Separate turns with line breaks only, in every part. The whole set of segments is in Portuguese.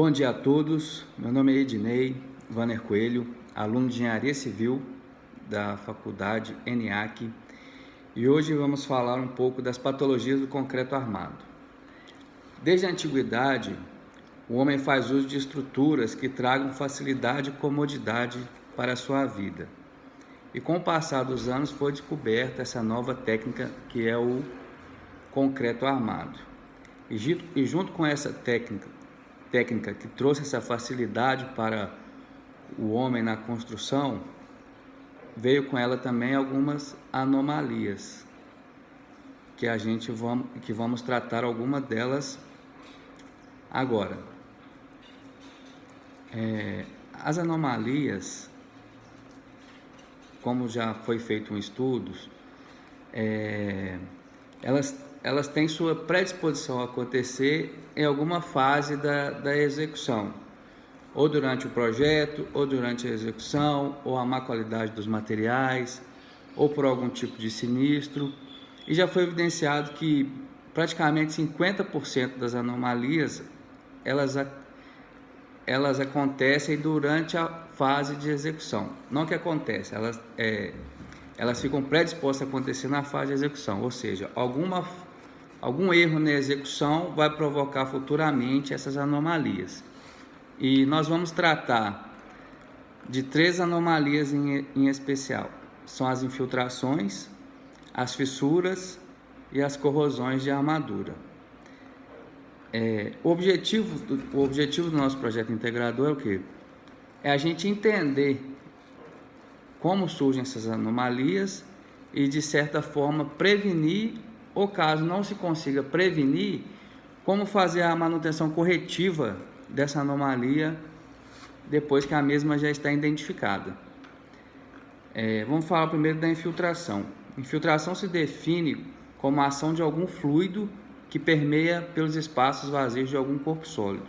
Bom dia a todos, meu nome é Ednei Vanner Coelho, aluno de Engenharia Civil da Faculdade ENIAC, e hoje vamos falar um pouco das patologias do concreto armado. Desde a antiguidade, o homem faz uso de estruturas que tragam facilidade e comodidade para a sua vida. E com o passar dos anos foi descoberta essa nova técnica que é o concreto armado. E junto com essa técnica que trouxe essa facilidade para o homem na construção, veio com ela também algumas anomalias, que vamos tratar algumas delas agora. As anomalias, como já foi feito um estudo, elas têm sua predisposição a acontecer em alguma fase da execução, ou durante o projeto, ou durante a execução, ou a má qualidade dos materiais, ou por algum tipo de sinistro. E já foi evidenciado que praticamente 50% das anomalias elas acontecem durante a fase de execução. Não que acontece, elas ficam predispostas a acontecer na fase de execução, ou seja, algum erro na execução vai provocar futuramente essas anomalias. E nós vamos tratar de 3 anomalias em especial. São as infiltrações, as fissuras e as corrosões de armadura. O objetivo do nosso projeto integrador é o quê? É a gente entender como surgem essas anomalias e, de certa forma, prevenir, ou caso não se consiga prevenir, como fazer a manutenção corretiva dessa anomalia depois que a mesma já está identificada. Vamos falar primeiro da infiltração. Infiltração se define como a ação de algum fluido que permeia pelos espaços vazios de algum corpo sólido.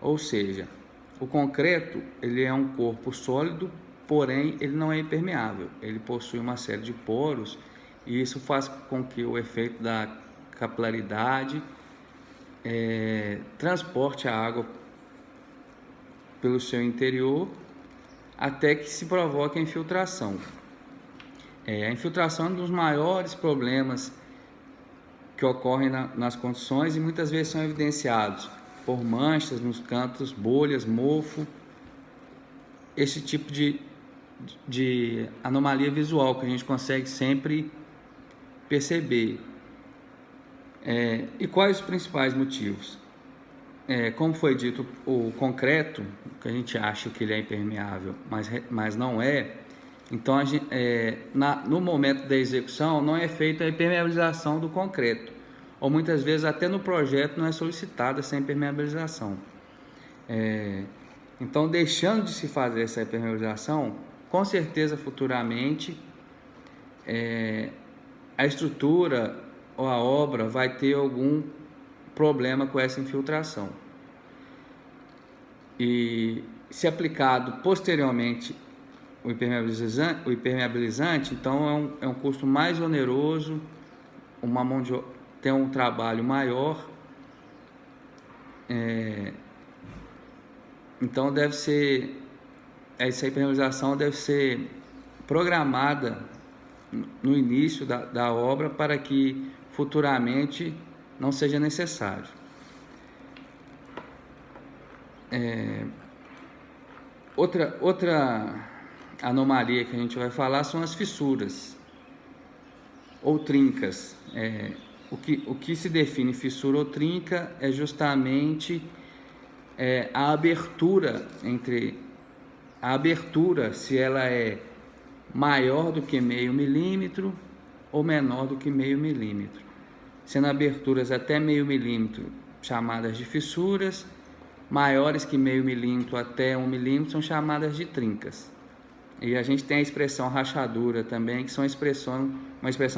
Ou seja, o concreto ele é um corpo sólido, porém ele não é impermeável. Ele possui uma série de poros e isso faz com que o efeito da capilaridade transporte a água pelo seu interior até que se provoque a infiltração. A infiltração é um dos maiores problemas que ocorrem nas construções e muitas vezes são evidenciados por manchas nos cantos, bolhas, mofo, esse tipo de anomalia visual que a gente consegue sempre perceber. E quais os principais motivos? Como foi dito, o concreto, que a gente acha que ele é impermeável, mas não é, então no momento da execução não é feita a impermeabilização do concreto, ou muitas vezes até no projeto não é solicitada essa impermeabilização. Então, deixando de se fazer essa impermeabilização, com certeza futuramente a estrutura ou a obra vai ter algum problema com essa infiltração. E se aplicado posteriormente o impermeabilizante, então é um custo mais oneroso, tem um trabalho maior, então essa impermeabilização deve ser programada no início da obra para que futuramente não seja necessário. Outra anomalia que a gente vai falar são as fissuras ou trincas. O que se define fissura ou trinca é justamente a abertura se ela é maior do que meio milímetro ou menor do que meio milímetro, sendo aberturas até meio milímetro chamadas de fissuras, maiores que meio milímetro até 1 milímetro são chamadas de trincas. E a gente tem a expressão rachadura também, que uma expressão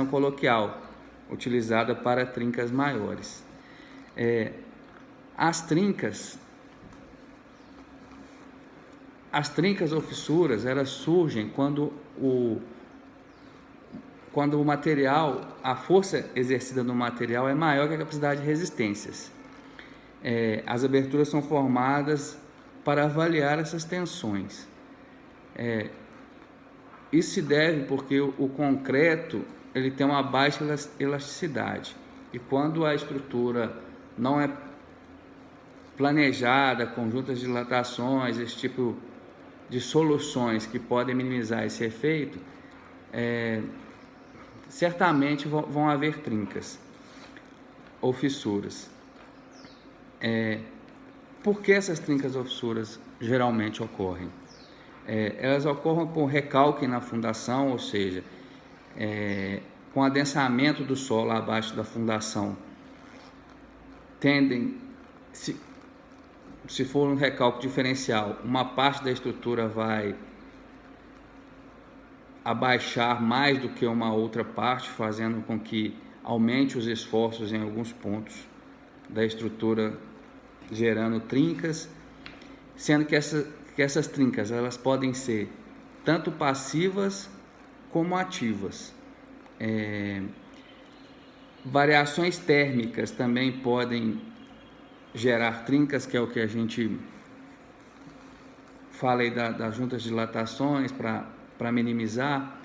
coloquial utilizada para trincas maiores. As trincas ou fissuras, elas surgem quando o material, a força exercida no material é maior que a capacidade de resistências. as aberturas são formadas para avaliar essas tensões. Isso se deve porque o concreto ele tem uma baixa elasticidade, e quando a estrutura não é planejada, com juntas de dilatações, esse tipo de soluções que podem minimizar esse efeito, certamente vão haver trincas ou fissuras. Por que essas trincas ou fissuras geralmente ocorrem? Elas ocorrem por recalque na fundação, ou seja, com adensamento do solo abaixo da fundação, tendem, se for um recalque diferencial, uma parte da estrutura vai abaixar mais do que uma outra parte, fazendo com que aumente os esforços em alguns pontos da estrutura, gerando trincas, sendo que essas trincas elas podem ser tanto passivas como ativas. Variações térmicas também podem gerar trincas, que é o que a gente fala aí das juntas de dilatações, para minimizar,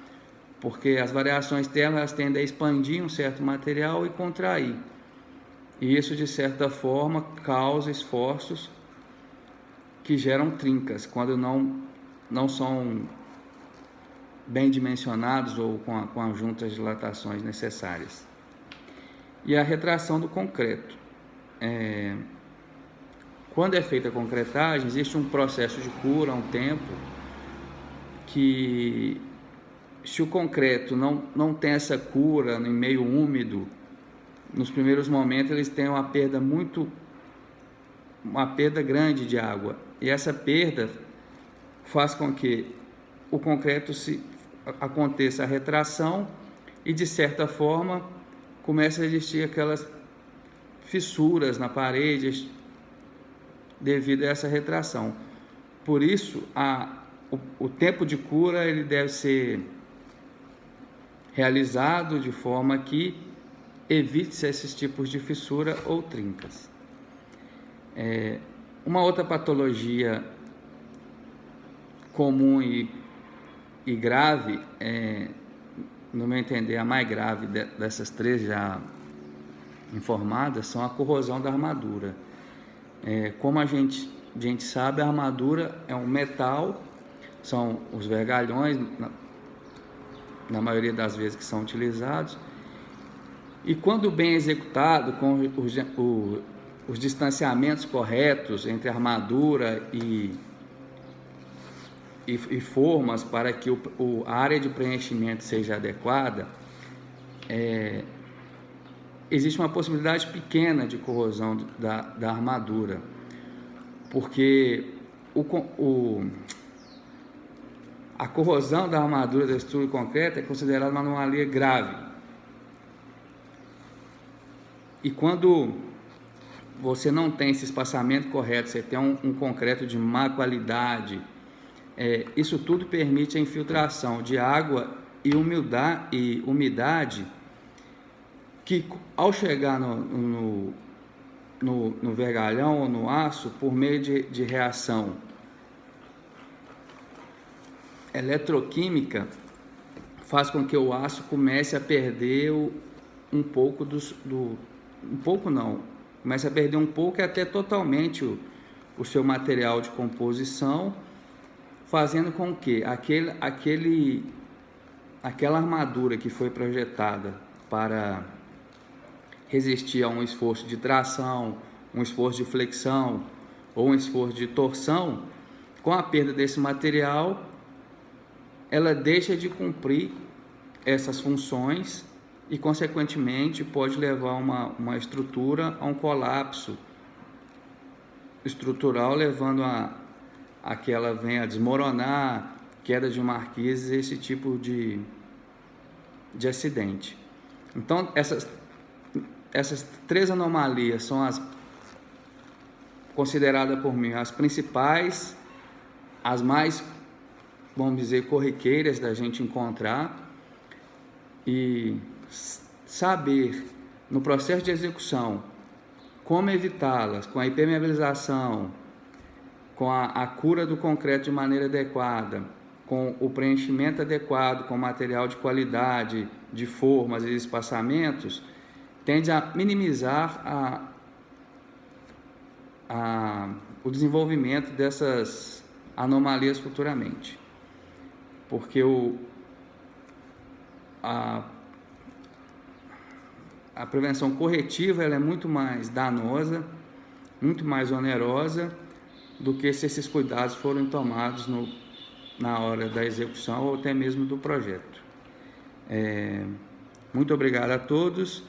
porque as variações térmicas tendem a expandir um certo material e contrair, e isso de certa forma causa esforços que geram trincas quando não são bem dimensionados ou com as juntas de dilatações necessárias. E a retração do concreto. Quando é feita a concretagem, existe um processo de cura, um tempo, que se o concreto não tem essa cura em meio úmido, nos primeiros momentos eles têm uma perda grande de água, e essa perda faz com que o concreto aconteça a retração e de certa forma começa a existir aquelas fissuras na parede devido a essa retração. Por isso o tempo de cura ele deve ser realizado de forma que evite esses tipos de fissura ou trincas. Uma outra patologia comum e grave, no meu entender a mais grave dessas três já informadas, são a corrosão da armadura. Como a gente sabe, a armadura é um metal, são os vergalhões, na maioria das vezes que são utilizados, e quando bem executado, com os distanciamentos corretos entre a armadura e formas para que a área de preenchimento seja adequada, existe uma possibilidade pequena de corrosão da armadura, porque a corrosão da armadura da estrutura concreta é considerada uma anomalia grave. E quando você não tem esse espaçamento correto, você tem um concreto de má qualidade, isso tudo permite a infiltração de água e umidade, que ao chegar no vergalhão ou no aço, por meio de reação eletroquímica, faz com que o aço comece a perder um pouco comece a perder um pouco e até totalmente o seu material de composição, fazendo com que aquela armadura que foi projetada para resistir a um esforço de tração, um esforço de flexão ou um esforço de torção, com a perda desse material, ela deixa de cumprir essas funções e, consequentemente, pode levar uma estrutura a um colapso estrutural, levando a que ela venha a desmoronar, queda de marquises, esse tipo de acidente. Então, essas três anomalias são as consideradas por mim as principais, as mais, vamos dizer, corriqueiras da gente encontrar, e saber no processo de execução como evitá-las, com a impermeabilização, com a cura do concreto de maneira adequada, com o preenchimento adequado, com material de qualidade, de formas e espaçamentos, tende a minimizar o desenvolvimento dessas anomalias futuramente. Porque a prevenção corretiva ela é muito mais danosa, muito mais onerosa do que se esses cuidados forem tomados na hora da execução ou até mesmo do projeto. Muito obrigado a todos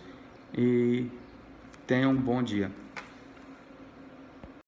e tenham um bom dia.